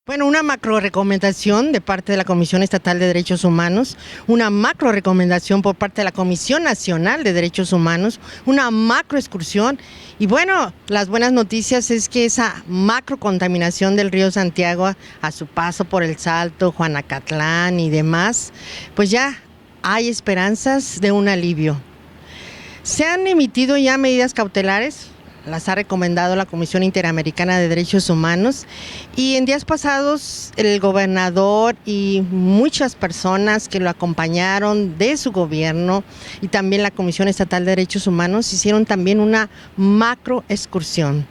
Bueno, una macro recomendación de parte de la Comisión Estatal de Derechos Humanos, una macro recomendación por parte de la Comisión Nacional de Derechos Humanos, una macro excursión. Y bueno, las buenas noticias es que esa macro contaminación del río Santiago a su paso por El Salto, Juanacatlán y demás, pues ya hay esperanzas de un alivio. Se han emitido ya medidas cautelares. Las ha recomendado la Comisión Interamericana de Derechos Humanos, y en días pasados el gobernador y muchas personas que lo acompañaron de su gobierno y también la Comisión Estatal de Derechos Humanos hicieron también una macro excursión.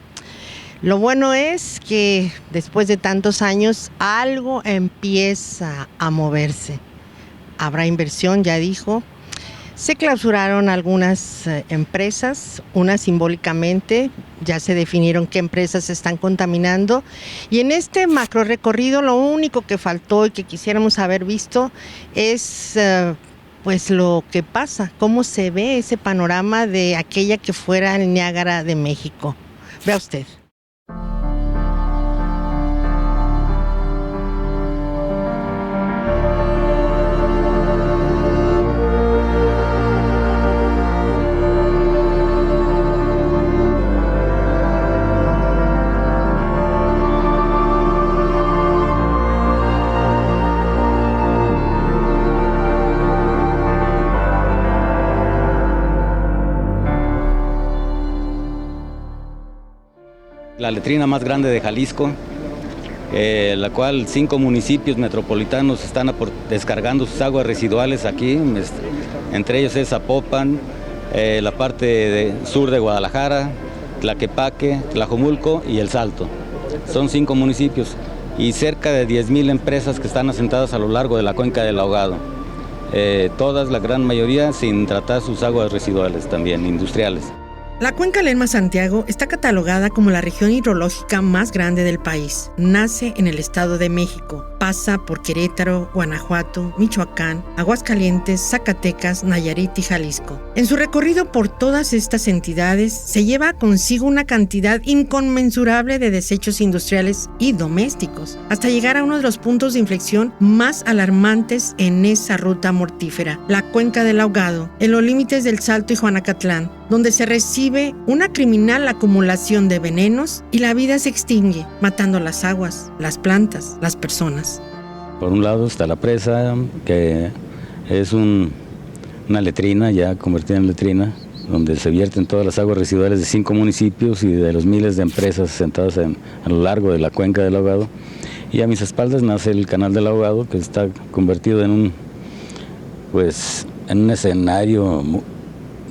Lo bueno es que después de tantos años algo empieza a moverse. Habrá inversión, ya dijo. Se clausuraron algunas empresas, unas simbólicamente, ya se definieron qué empresas están contaminando, y en este macro recorrido lo único que faltó y que quisiéramos haber visto es pues lo que pasa, cómo se ve ese panorama de aquella que fuera el Niágara de México. Vea usted. La letrina más grande de Jalisco, la cual 5 municipios metropolitanos están descargando sus aguas residuales aquí, entre ellos es Zapopan, la parte sur de Guadalajara, Tlaquepaque, Tlajomulco y El Salto. Son 5 municipios y cerca de 10,000 empresas que están asentadas a lo largo de la cuenca del Ahogado. Todas, la gran mayoría, sin tratar sus aguas residuales también, industriales. La cuenca Lerma-Santiago está catalogada como la región hidrológica más grande del país. Nace en el Estado de México, pasa por Querétaro, Guanajuato, Michoacán, Aguascalientes, Zacatecas, Nayarit y Jalisco. En su recorrido por todas estas entidades, se lleva consigo una cantidad inconmensurable de desechos industriales y domésticos, hasta llegar a uno de los puntos de inflexión más alarmantes en esa ruta mortífera, la cuenca del Ahogado, en los límites del Salto y Juanacatlán, donde se recibe una criminal acumulación de venenos y la vida se extingue, matando las aguas, las plantas, las personas. Por un lado está la presa, que es una letrina ya convertida en letrina, donde se vierten todas las aguas residuales de 5 municipios y de los miles de empresas sentadas a lo largo de la cuenca del Ahogado. Y a mis espaldas nace el canal del Ahogado, que está convertido en un escenario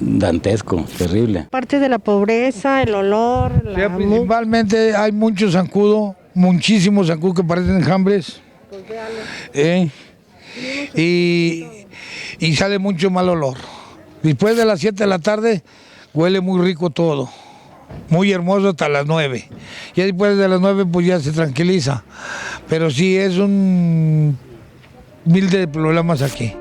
dantesco, terrible. Parte de la pobreza, el olor. Principalmente hay mucho zancudo, muchísimos zancudos que parecen enjambres. Y sale mucho mal olor. Después de las 7 de la tarde huele muy rico todo, muy hermoso hasta las 9. Ya después de las 9 pues ya se tranquiliza. Pero sí es un mil de problemas aquí.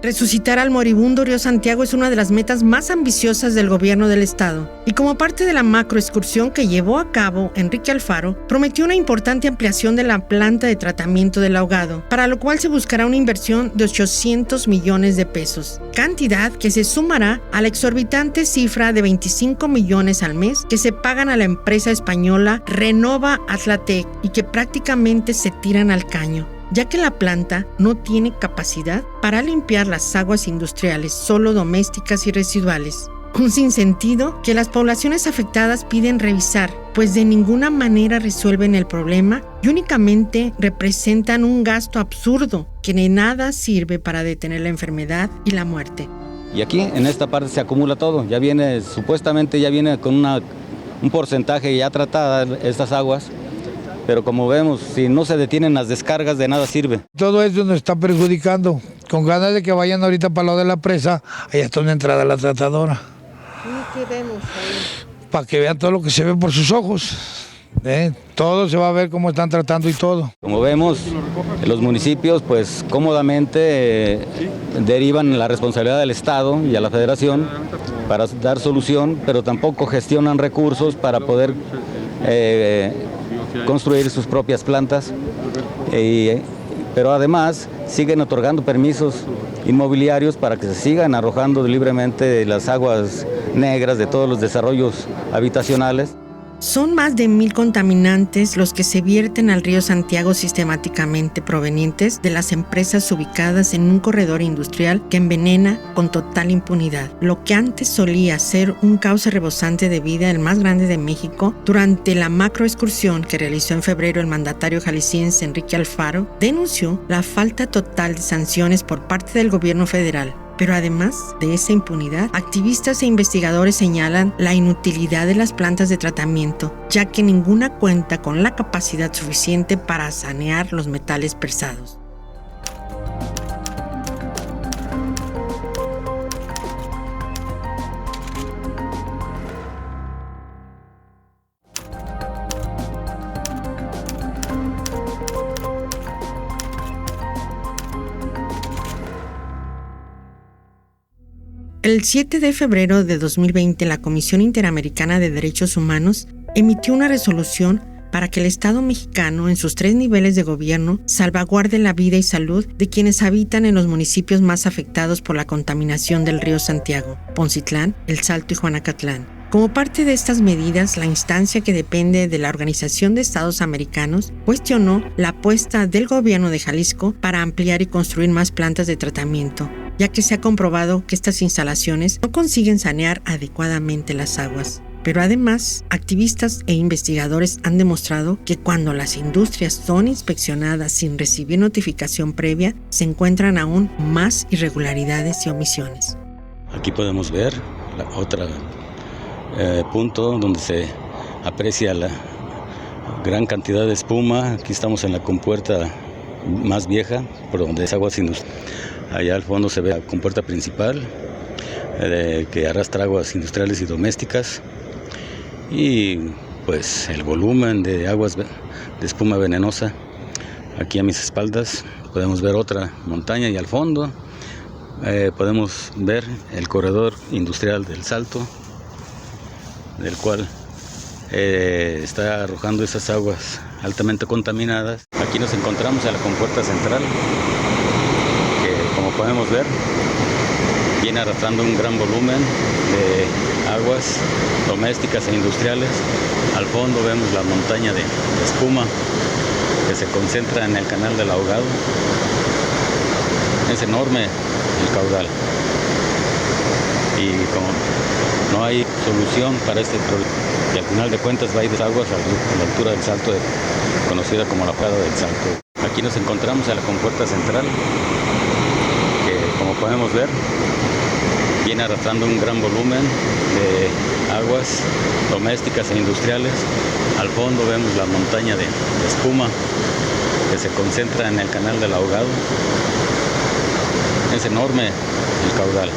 Resucitar al moribundo río Santiago es una de las metas más ambiciosas del gobierno del estado. Y como parte de la macroexcursión que llevó a cabo Enrique Alfaro, prometió una importante ampliación de la planta de tratamiento del Ahogado, para lo cual se buscará una inversión de 800 millones de pesos, cantidad que se sumará a la exorbitante cifra de 25 millones al mes que se pagan a la empresa española Renova Atlatec y que prácticamente se tiran al caño, ya que la planta no tiene capacidad para limpiar las aguas industriales, solo domésticas y residuales. Un sinsentido que las poblaciones afectadas piden revisar, pues de ninguna manera resuelven el problema y únicamente representan un gasto absurdo que de nada sirve para detener la enfermedad y la muerte. Y aquí, en esta parte, se acumula todo. Supuestamente ya viene con un porcentaje ya tratada estas aguas. Pero como vemos, si no se detienen las descargas, de nada sirve. Todo eso nos está perjudicando. Con ganas de que vayan ahorita para lo de la presa, allá está una entrada a la tratadora. ¿Qué vemos ahí? Para que vean todo lo que se ve por sus ojos. Todo se va a ver cómo están tratando y todo. Como vemos, los municipios pues cómodamente derivan la responsabilidad del Estado y a la Federación para dar solución, pero tampoco gestionan recursos para poder construir sus propias plantas Pero además siguen otorgando permisos inmobiliarios para que se sigan arrojando libremente las aguas negras de todos los desarrollos habitacionales. Son más de 1,000 contaminantes los que se vierten al río Santiago sistemáticamente, provenientes de las empresas ubicadas en un corredor industrial que envenena con total impunidad. Lo que antes solía ser un cauce rebosante de vida, el más grande de México, durante la macroexcursión que realizó en febrero el mandatario jalisciense Enrique Alfaro, denunció la falta total de sanciones por parte del gobierno federal. Pero además de esa impunidad, activistas e investigadores señalan la inutilidad de las plantas de tratamiento, ya que ninguna cuenta con la capacidad suficiente para sanear los metales pesados. El 7 de febrero de 2020, la Comisión Interamericana de Derechos Humanos emitió una resolución para que el Estado mexicano, en sus 3 niveles de gobierno, salvaguarde la vida y salud de quienes habitan en los municipios más afectados por la contaminación del río Santiago, Poncitlán, El Salto y Juanacatlán. Como parte de estas medidas, la instancia que depende de la Organización de Estados Americanos cuestionó la apuesta del gobierno de Jalisco para ampliar y construir más plantas de tratamiento, ya que se ha comprobado que estas instalaciones no consiguen sanear adecuadamente las aguas. Pero además, activistas e investigadores han demostrado que cuando las industrias son inspeccionadas sin recibir notificación previa, se encuentran aún más irregularidades y omisiones. Aquí podemos ver otro punto donde se aprecia la gran cantidad de espuma. Aquí estamos en la compuerta más vieja, por donde es aguas industriales. Allá al fondo se ve la compuerta principal que arrastra aguas industriales y domésticas, y pues el volumen de aguas de espuma venenosa. Aquí a mis espaldas podemos ver otra montaña, y al fondo podemos ver el corredor industrial del Salto, del cual está arrojando esas aguas altamente contaminadas. Aquí nos encontramos en la compuerta central, como podemos ver, viene arrastrando un gran volumen de aguas domésticas e industriales. Al fondo vemos la montaña de espuma que se concentra en el canal del Ahogado. Es enorme el caudal, y como no hay solución para este problema, y al final de cuentas va a ir de aguas a la altura del Salto, conocida como la Parada del Salto. Aquí nos encontramos en la compuerta central, como podemos ver, viene arrastrando un gran volumen de aguas domésticas e industriales. Al fondo vemos la montaña de espuma que se concentra en el canal del Ahogado. Es enorme el caudal,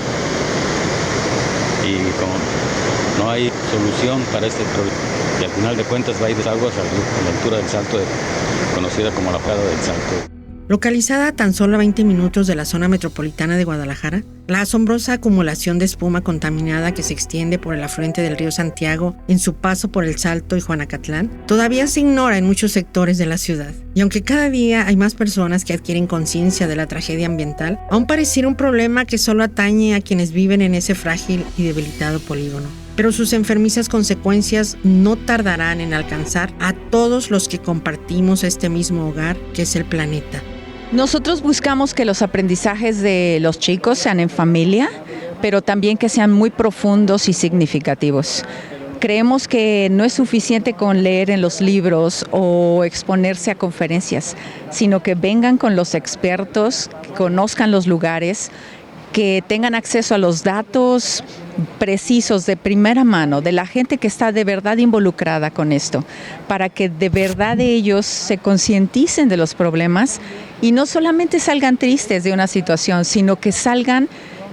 y como no hay solución para este problema, y al final de cuentas va a ir de aguas a la altura del Salto, conocida como la Parada del Salto. Localizada a tan solo a 20 minutos de la zona metropolitana de Guadalajara, la asombrosa acumulación de espuma contaminada que se extiende por el afluente del río Santiago en su paso por El Salto y Juanacatlán todavía se ignora en muchos sectores de la ciudad. Y aunque cada día hay más personas que adquieren conciencia de la tragedia ambiental, aún pareciera un problema que solo atañe a quienes viven en ese frágil y debilitado polígono. Pero sus enfermizas consecuencias no tardarán en alcanzar a todos los que compartimos este mismo hogar que es el planeta. Nosotros buscamos que los aprendizajes de los chicos sean en familia, pero también que sean muy profundos y significativos. Creemos que no es suficiente con leer en los libros o exponerse a conferencias, sino que vengan con los expertos, que conozcan los lugares, que tengan acceso a los datos precisos de primera mano de la gente que está de verdad involucrada con esto, para que de verdad ellos se concienticen de los problemas y no solamente salgan tristes de una situación, sino que salgan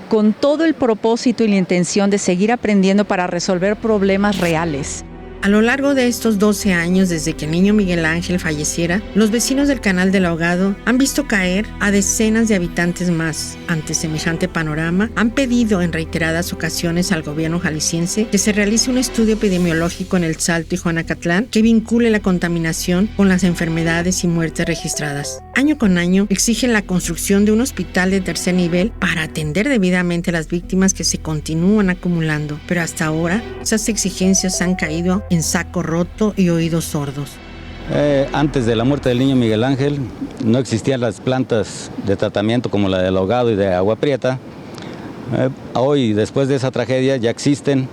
con todo el propósito y la intención de seguir aprendiendo para resolver problemas reales. A lo largo de estos 12 años desde que el niño Miguel Ángel falleciera, los vecinos del Canal del Ahogado han visto caer a decenas de habitantes más. Ante semejante panorama, han pedido en reiteradas ocasiones al gobierno jalisciense que se realice un estudio epidemiológico en El Salto y Juanacatlán que vincule la contaminación con las enfermedades y muertes registradas. Año con año exigen la construcción de un hospital de tercer nivel para atender debidamente a las víctimas que se continúan acumulando, pero hasta ahora esas exigencias han caído en saco roto y oídos sordos. Antes de la muerte del niño Miguel Ángel no existían las plantas de tratamiento como la del Ahogado y de Agua Prieta. Hoy, después de esa tragedia, ya existen,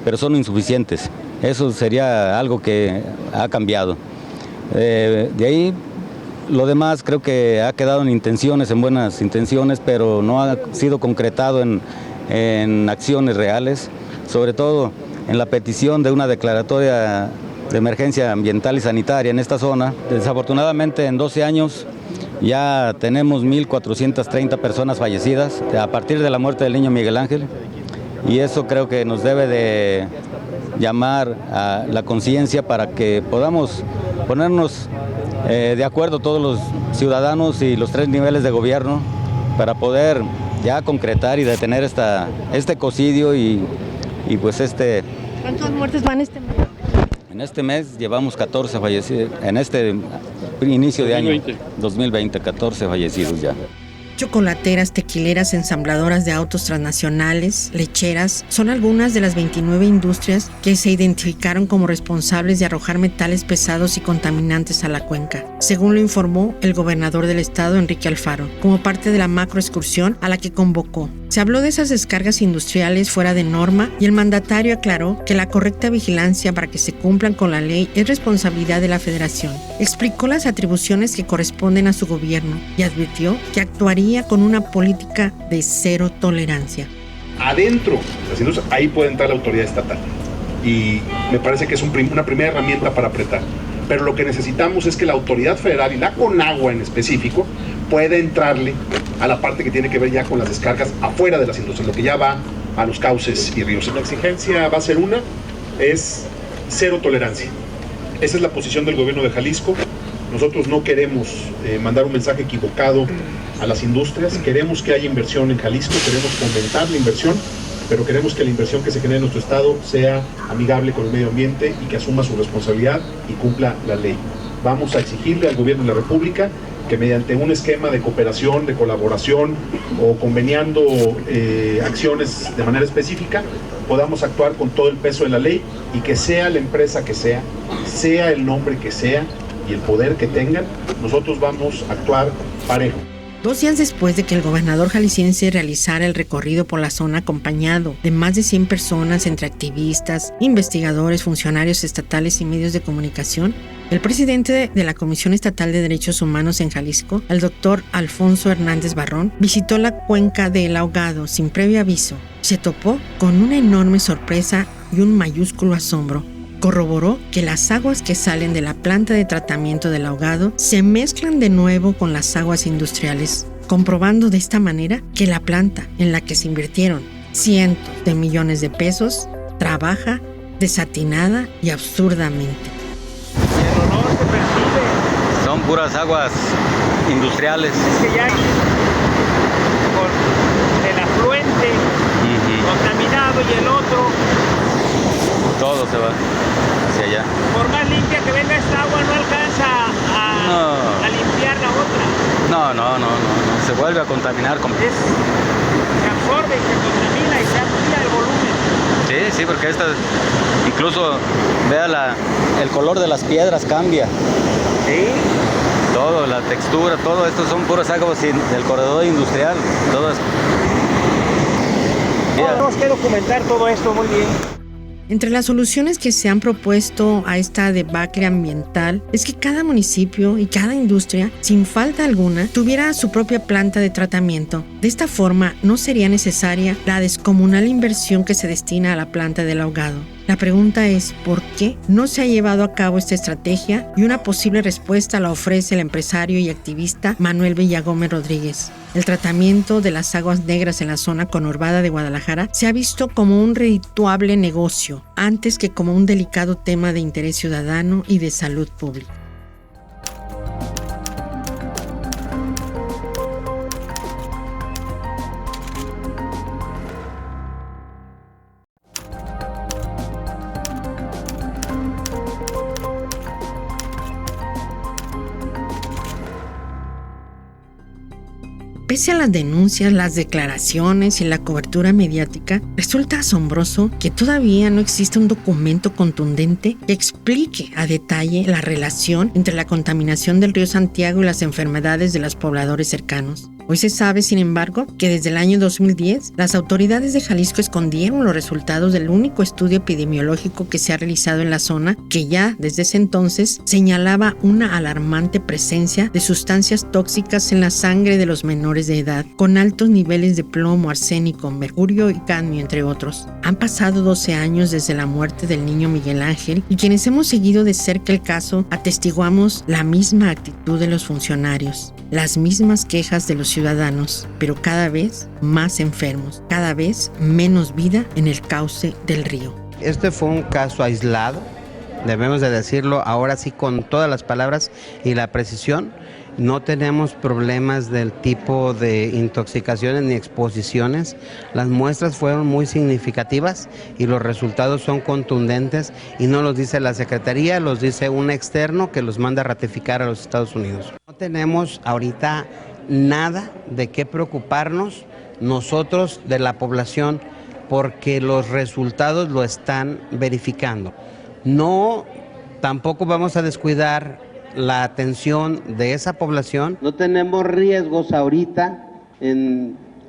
pero son insuficientes. Eso sería algo que ha cambiado. De ahí, lo demás creo que ha quedado en intenciones, en buenas intenciones, pero no ha sido concretado en acciones reales, sobre todo en la petición de una declaratoria de emergencia ambiental y sanitaria en esta zona. Desafortunadamente, en 12 años ya tenemos 1,430 personas fallecidas a partir de la muerte del niño Miguel Ángel, y eso creo que nos debe de llamar a la conciencia para que podamos ponernos de acuerdo todos los ciudadanos y los 3 niveles de gobierno para poder ya concretar y detener este ecocidio y pues ¿Cuántas muertes van este mes? En este mes llevamos 14 fallecidos, en este inicio de año 2020, 14 fallecidos ya. Chocolateras, tequileras, ensambladoras de autos transnacionales, lecheras, son algunas de las 29 industrias que se identificaron como responsables de arrojar metales pesados y contaminantes a la cuenca, según lo informó el gobernador del estado, Enrique Alfaro, como parte de la macroexcursión a la que convocó. Se habló de esas descargas industriales fuera de norma y el mandatario aclaró que la correcta vigilancia para que se cumplan con la ley es responsabilidad de la Federación. Explicó las atribuciones que corresponden a su gobierno y advirtió que actuaría con una política de cero tolerancia. Adentro de las industrias, ahí puede entrar la autoridad estatal y me parece que es una primera herramienta para apretar. Pero lo que necesitamos es que la autoridad federal y la Conagua en específico pueda entrarle a la parte que tiene que ver ya con las descargas afuera de las industrias, lo que ya va a los cauces y ríos. La exigencia va a ser es cero tolerancia. Esa es la posición del gobierno de Jalisco. Nosotros no queremos mandar un mensaje equivocado a las industrias, queremos que haya inversión en Jalisco, queremos fomentar la inversión, pero queremos que la inversión que se genere en nuestro estado sea amigable con el medio ambiente y que asuma su responsabilidad y cumpla la ley. Vamos a exigirle al gobierno de la República que mediante un esquema de cooperación, de colaboración o conveniando acciones de manera específica, podamos actuar con todo el peso de la ley y que sea la empresa que sea el nombre que sea y el poder que tengan, nosotros vamos a actuar parejo. 2 días después de que el gobernador jalisciense realizara el recorrido por la zona acompañado de más de 100 personas entre activistas, investigadores, funcionarios estatales y medios de comunicación, el presidente de la Comisión Estatal de Derechos Humanos en Jalisco, el doctor Alfonso Hernández Barrón, visitó la cuenca del Ahogado sin previo aviso. Se topó con una enorme sorpresa y un mayúsculo asombro. Corroboró que las aguas que salen de la planta de tratamiento del Ahogado se mezclan de nuevo con las aguas industriales, comprobando de esta manera que la planta en la que se invirtieron cientos de millones de pesos trabaja desatinada y absurdamente. El olor se percibe. Son puras aguas industriales. Es que ya con el afluente contaminado y el otro, todo se va hacia allá. por más limpia que venga esta agua, no alcanza a limpiar la otra. No, se vuelve a contaminar. Se absorbe y se contamina y se amplía el volumen. Sí, porque esta, incluso, vea el color de las piedras cambia. Sí. Todo, la textura, todo esto son puras aguas del corredor industrial. Todo esto. Tenemos que documentar todo esto muy bien. Entre las soluciones que se han propuesto a esta debacle ambiental es que cada municipio y cada industria, sin falta alguna, tuviera su propia planta de tratamiento. De esta forma, no sería necesaria la descomunal inversión que se destina a la planta del Ahogado. La pregunta es ¿por qué no se ha llevado a cabo esta estrategia? Y una posible respuesta la ofrece el empresario y activista Manuel Villagómez Rodríguez. El tratamiento de las aguas negras en la zona conurbada de Guadalajara se ha visto como un redituable negocio, antes que como un delicado tema de interés ciudadano y de salud pública. Pese a las denuncias, las declaraciones y la cobertura mediática, resulta asombroso que todavía no existe un documento contundente que explique a detalle la relación entre la contaminación del río Santiago y las enfermedades de los pobladores cercanos. Hoy se sabe, sin embargo, que desde el año 2010, las autoridades de Jalisco escondieron los resultados del único estudio epidemiológico que se ha realizado en la zona, que ya desde ese entonces señalaba una alarmante presencia de sustancias tóxicas en la sangre de los menores de edad, con altos niveles de plomo, arsénico, mercurio y cadmio, entre otros. Han pasado 12 años desde la muerte del niño Miguel Ángel y quienes hemos seguido de cerca el caso atestiguamos la misma actitud de los funcionarios, las mismas quejas de los ciudadanos, pero cada vez más enfermos, cada vez menos vida en el cauce del río. Este fue un caso aislado, debemos de decirlo ahora sí con todas las palabras y la precisión. No tenemos problemas del tipo de intoxicaciones ni exposiciones. Las muestras fueron muy significativas y los resultados son contundentes y no los dice la Secretaría, los dice un externo que los manda a ratificar a los Estados Unidos. No tenemos ahorita nada de qué preocuparnos nosotros de la población porque los resultados lo están verificando. No, tampoco vamos a descuidar la atención de esa población. No tenemos riesgos ahorita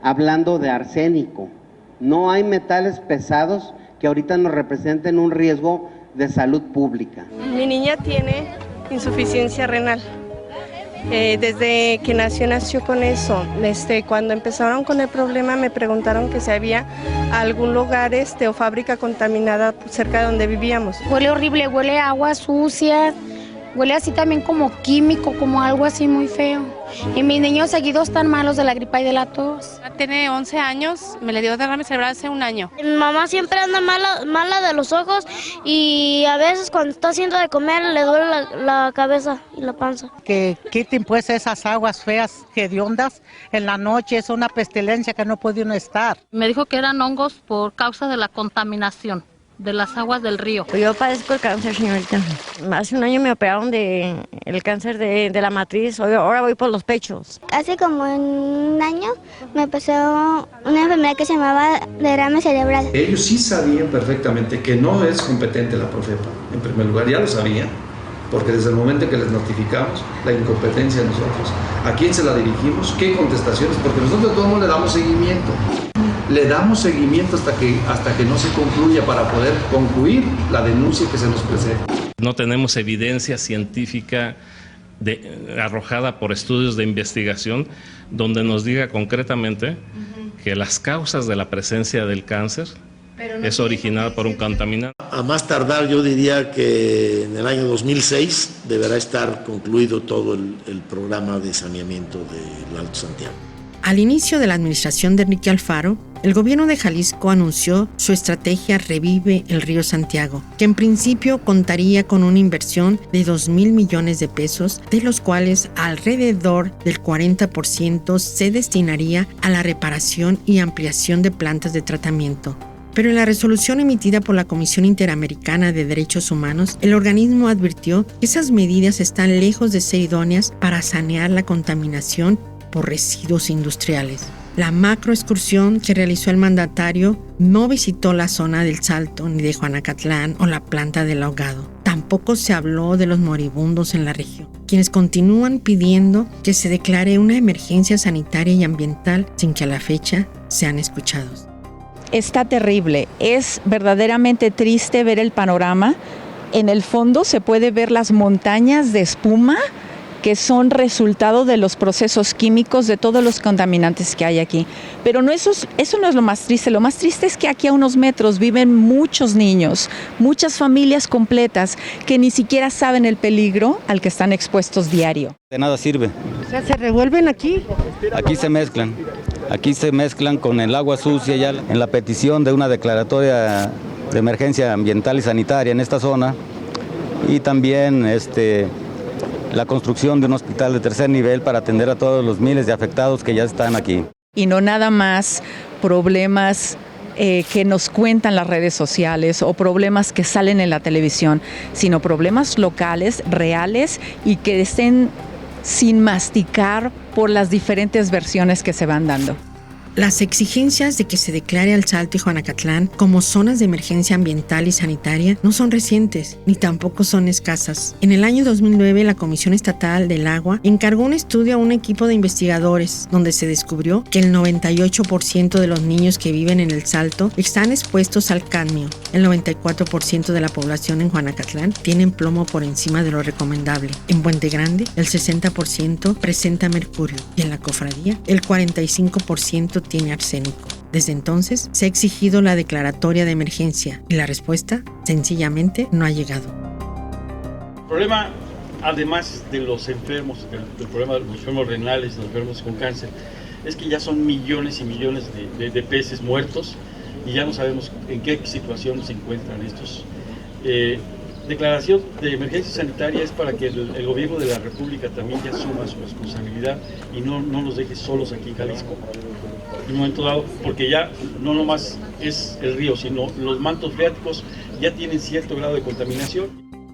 hablando de arsénico. No hay metales pesados que ahorita nos representen un riesgo de salud pública. Mi niña tiene insuficiencia renal. Desde que nació con eso. Cuando empezaron con el problema me preguntaron que si había algún lugar o fábrica contaminada cerca de donde vivíamos. Huele horrible, huele a agua sucia. Huele así también como químico, como algo así muy feo. Y mis niños seguidos están malos de la gripa y de la tos. Tiene 11 años, me le dio derrame cerebral hace un año. Mi mamá siempre anda mala de los ojos y a veces cuando está haciendo de comer le duele la cabeza y la panza. Que quiten pues esas aguas feas, hediondas, en la noche es una pestilencia que no puede uno estar. Me dijo que eran hongos por causa de la contaminación de las aguas del río. Yo padezco el cáncer, señorita. Hace un año me operaron del cáncer de la matriz, ahora voy por los pechos. Hace como un año me pasó una enfermedad que se llamaba derrame cerebral. Ellos sí sabían perfectamente que no es competente la Profepa, en primer lugar, ya lo sabían, porque desde el momento que les notificamos la incompetencia de nosotros, a quién se la dirigimos, qué contestaciones, porque nosotros de todos modos le damos seguimiento. Le damos seguimiento hasta que no se concluya para poder concluir la denuncia que se nos presenta. No tenemos evidencia científica arrojada por estudios de investigación donde nos diga concretamente que las causas de la presencia del cáncer es originada por un contaminante. A más tardar yo diría que en el año 2006 deberá estar concluido todo el programa de saneamiento del Alto Santiago. Al inicio de la administración de Enrique Alfaro, el gobierno de Jalisco anunció su estrategia Revive el Río Santiago, que en principio contaría con una inversión de 2,000 millones de pesos, de los cuales alrededor del 40% se destinaría a la reparación y ampliación de plantas de tratamiento. Pero en la resolución emitida por la Comisión Interamericana de Derechos Humanos, el organismo advirtió que esas medidas están lejos de ser idóneas para sanear la contaminación por residuos industriales. La macroexcursión que realizó el mandatario no visitó la zona del Salto ni de Juanacatlán o la planta del Ahogado. Tampoco se habló de los moribundos en la región, quienes continúan pidiendo que se declare una emergencia sanitaria y ambiental sin que a la fecha sean escuchados. Está terrible, es verdaderamente triste ver el panorama. En el fondo se puede ver las montañas de espuma que son resultado de los procesos químicos, de todos los contaminantes que hay aquí. Pero no, eso no es lo más triste. Lo más triste es que aquí a unos metros viven muchos niños, muchas familias completas que ni siquiera saben el peligro al que están expuestos diario. De nada sirve. O sea, ¿se revuelven aquí? Aquí se mezclan. Aquí se mezclan con el agua sucia. Ya en la petición de una declaratoria de emergencia ambiental y sanitaria en esta zona, y también la construcción de un hospital de tercer nivel para atender a todos los miles de afectados que ya están aquí. Y no nada más problemas que nos cuentan las redes sociales o problemas que salen en la televisión, sino problemas locales, reales, y que estén sin masticar por las diferentes versiones que se van dando. Las exigencias de que se declare al Salto y Juanacatlán como zonas de emergencia ambiental y sanitaria no son recientes, ni tampoco son escasas. En el año 2009, la Comisión Estatal del Agua encargó un estudio a un equipo de investigadores, donde se descubrió que el 98% de los niños que viven en el Salto están expuestos al cadmio. El 94% de la población en Juanacatlán tienen plomo por encima de lo recomendable. En Puente Grande, el 60% presenta mercurio, y en la Cofradía, el 45% tiene arsénico. Desde entonces se ha exigido la declaratoria de emergencia y la respuesta sencillamente no ha llegado. El problema, además de los enfermos, del problema de los enfermos renales, de los enfermos con cáncer, es que ya son millones y millones de peces muertos y ya no sabemos en qué situación se encuentran estos. Declaración de emergencia sanitaria es para que el gobierno de la República también ya asuma su responsabilidad y no nos deje solos aquí en Jalisco. En un momento dado, porque ya no nomás es el río, sino los mantos freáticos ya tienen cierto grado de contaminación.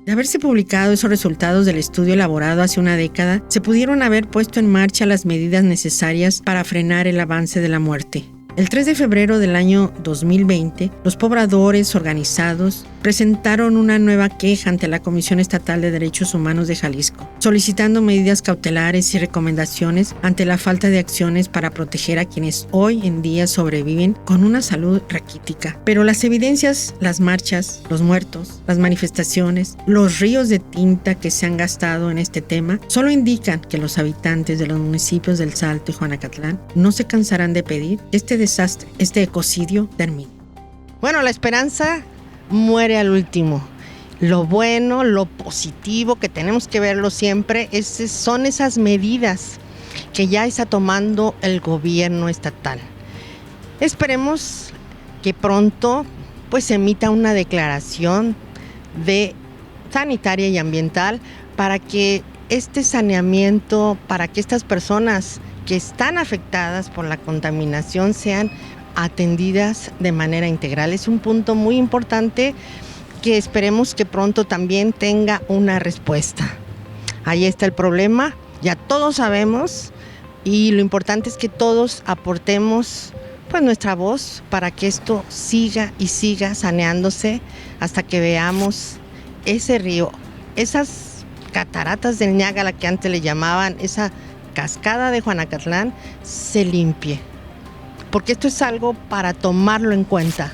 De haberse publicado esos resultados del estudio elaborado hace una década, se pudieron haber puesto en marcha las medidas necesarias para frenar el avance de la muerte. El 3 de febrero del año 2020, los pobladores organizados presentaron una nueva queja ante la Comisión Estatal de Derechos Humanos de Jalisco, solicitando medidas cautelares y recomendaciones ante la falta de acciones para proteger a quienes hoy en día sobreviven con una salud raquítica. Pero las evidencias, las marchas, los muertos, las manifestaciones, los ríos de tinta que se han gastado en este tema, solo indican que los habitantes de los municipios del Salto y Juanacatlán no se cansarán de pedir que este desastre, este ecocidio, termine. Bueno, la esperanza muere al último. Lo bueno, lo positivo, que tenemos que verlo siempre, son esas medidas que ya está tomando el gobierno estatal. Esperemos que pronto se emita una declaración de sanitaria y ambiental para que este saneamiento, para que estas personas que están afectadas por la contaminación sean atendidas de manera integral. Es un punto muy importante que esperemos que pronto también tenga una respuesta. Ahí está el problema, ya todos sabemos, y lo importante es que todos aportemos nuestra voz para que esto siga y siga saneándose hasta que veamos ese río, esas cataratas del Niágara que antes le llamaban, esa cascada de Juanacatlán, se limpie. Porque esto es algo para tomarlo en cuenta.